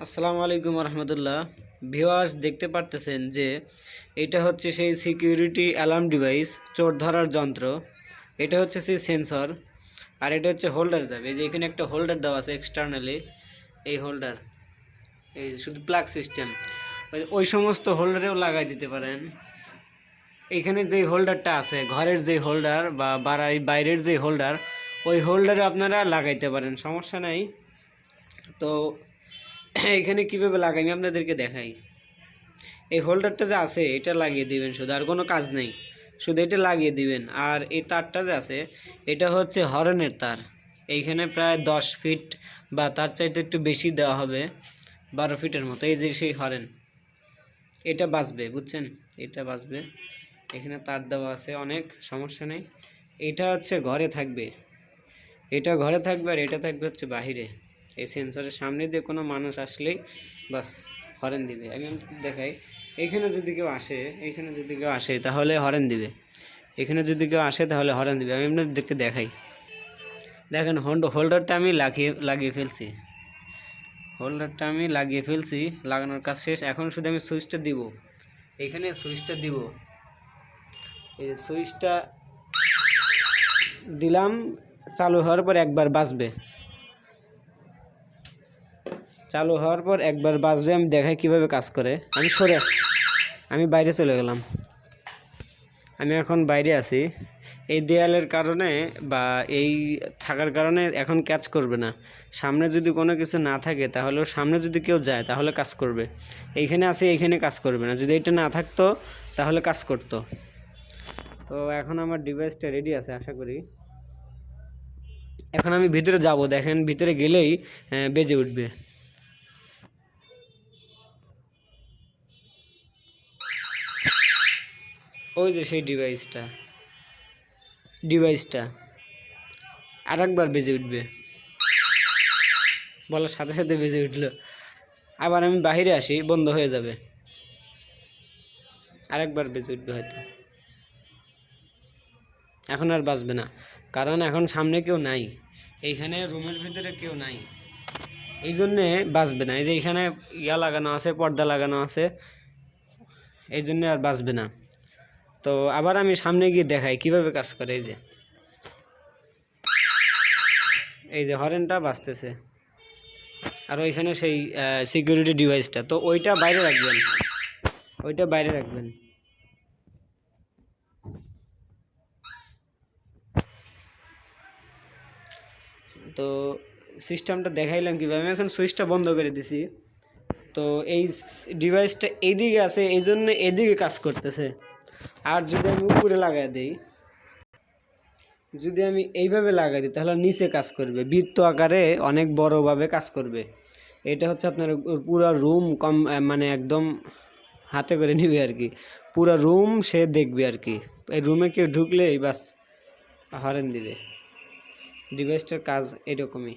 আসসালামু আলাইকুম রহমতুল্লাহ। ভিউয়ার্স দেখতে পারতেছেন যে এটা হচ্ছে সেই সিকিউরিটি অ্যালার্ম ডিভাইস, চোর ধরার যন্ত্র। এটা হচ্ছে সেই সেন্সর, আর এটা হচ্ছে হোল্ডার যাবে। এই যে এখানে একটা হোল্ডার দেওয়া আছে এক্সটার্নালি, এই হোল্ডার, এই শুধু প্লাগ সিস্টেম। ওই সমস্ত হোল্ডারেও লাগাই দিতে পারেন। এইখানে যে হোল্ডারটা আছে, ঘরের যে হোল্ডার বা বাইরের যে হোল্ডার, ওই হোল্ডারে আপনারা লাগাইতে পারেন, সমস্যা নাই। তো এখানে কীভাবে লাগাই আমি আপনাদেরকে দেখাই। এই হোল্ডারটা যে আছে এটা লাগিয়ে দিবেন, শুধু আর কোনো কাজ নেই, শুধু এটা লাগিয়ে দিবেন। আর এই তারটা যে আছে এটা হচ্ছে হর্নের তার। এইখানে প্রায় 10 ফিট বা তার চাইতে একটু বেশি দেওয়া হবে, 12 ফিটের মতো। এই যে সেই হর্ন, এটা বাজবে, বুঝছেন, এটা বাজবে। এখানে তার দেওয়া আছে, অনেক সমস্যা নেই। এটা হচ্ছে ঘরে থাকবে, এটা ঘরে থাকবে, আর এটা থাকবে হচ্ছে বাহিরে। এই সেন্সরের সামনে দিয়ে কোনো মানুষ আসলেই বাস হর্ন দিবে। আমি দেখাই, এইখানে যদি কেউ আসে, এইখানে যদি কেউ আসে তাহলে হর্ন দিবে, এখানে যদি কেউ আসে তাহলে হর্ন দিবে। আমি আপনাদেরকে দেখাই, দেখেন হোল্ডারটা আমি লাগিয়ে ফেলছি, হোল্ডারটা আমি লাগিয়ে ফেলছি, লাগানোর কাজ শেষ। এখন শুধু আমি সুইচটা দিব, এখানে সুইচটা দিব, এই সুইচটা দিলাম, চালু হওয়ার পর একবার বাজবে, চালু হওয়ার পর একবার বাজবে। আমি দেখাই কিভাবে কাজ করে। আমি বাইরে চলে গেলাম, আমি এখন বাইরে আছি। এই দেয়ালের কারণে বা এই থাকার কারণে এখন কাজ করবে না। সামনে যদি কোনো কিছু না থাকে তাহলেও, সামনে যদি কেউ যায় তাহলে কাজ করবে। এইখানে আছে, এইখানে কাজ করবে না। যদি এটা না থাকতো তাহলে কাজ করতো। তো এখন আমার ডিভাইসটা রেডি আছে আশা করি। এখন আমি ভিতরে যাব, দেখেন ভিতরে গেলেই বেজে উঠবে। ওই যে সেই ডিভাইসটা আর একবার বেজে উঠবে, বলার সাথে সাথে বেজে উঠলো। আবার আমি বাহিরে আসি, বন্ধ হয়ে যাবে, আরেকবার বেজে উঠবে হয়তো। এখন আর বাজবে না, কারণ এখন সামনে কেউ নাই, এইখানে রুমের ভিতরে কেউ নাই, এই জন্যে বাজবে না। এই যে এখানে লাগানো আছে, পর্দা লাগানো আছে, এই জন্যে আর বাজবে না। তো আবার আমি সামনে গিয়ে দেখাই কিভাবে কাজ করে। এই যে হরেনটা বাজতেছে, আর ওইখানে সেই সিকিউরিটি ডিভাইসটা, তো ওইটা বাইরে রাখবেন, ওইটা বাইরে রাখবেন। তো সিস্টেমটা দেখাইলাম কীভাবে। আমি এখন সুইচটা বন্ধ করে দিছি। তো এই ডিভাইসটা এইদিকে আছে, এই জন্য এদিকে কাজ করতেছে। আর যদি আমি উপরে লাগাই দিই, যদি আমি এইভাবে লাগাই দিই তাহলে নিচে কাজ করবে, বৃত্ত আকারে অনেক বড়োভাবে কাজ করবে। এটা হচ্ছে আপনার পুরো রুম মানে একদম হাতে করে নিবে আর কি, পুরো রুম সে দেখবে আর কি। এই রুমে কেউ ঢুকলেই বাস হরেন দিবে। ডিভাইসটার কাজ এরকমই,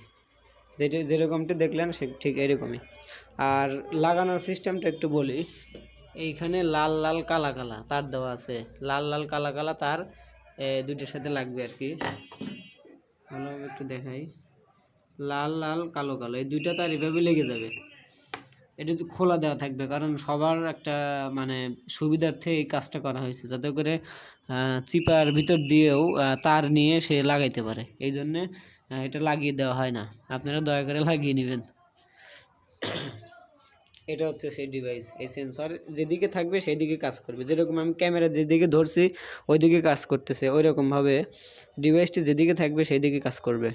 যেরকমটি দেখলেন সে ঠিক এরকমই। আর লাগানোর সিস্টেমটা একটু বলি। এইখানে লাল লাল কালা কালা তার দেওয়া আছে, লাল লাল কালা কালা তার দুইটার সাথে লাগবে আর কি। ভালোভাবে একটু দেখাই, লাল লাল কালো কালো এই দুইটা তার এভাবে লেগে যাবে। এটা তো খোলা দেওয়া থাকবে, কারণ সবার একটা মানে সুবিধার্থে এই কাজটা করা হয়েছে, যাতে করে চিপার ভিতর দিয়েও তার নিয়ে সে লাগাইতে পারে। এই জন্যে এটা লাগিয়ে দেওয়া হয় না, আপনারা দয়া করে লাগিয়ে নেবেন। এটা হচ্ছে সেই ডিভাইস, এই সেন্সর যেদিকে থাকবে সেই দিকে কাজ করবে। যেরকম আমি ক্যামেরা যেদিকে ধরছি ওই দিকে কাজ করতেছে, ওই রকমভাবে ডিভাইসটি যেদিকে থাকবে সেই দিকে কাজ করবে।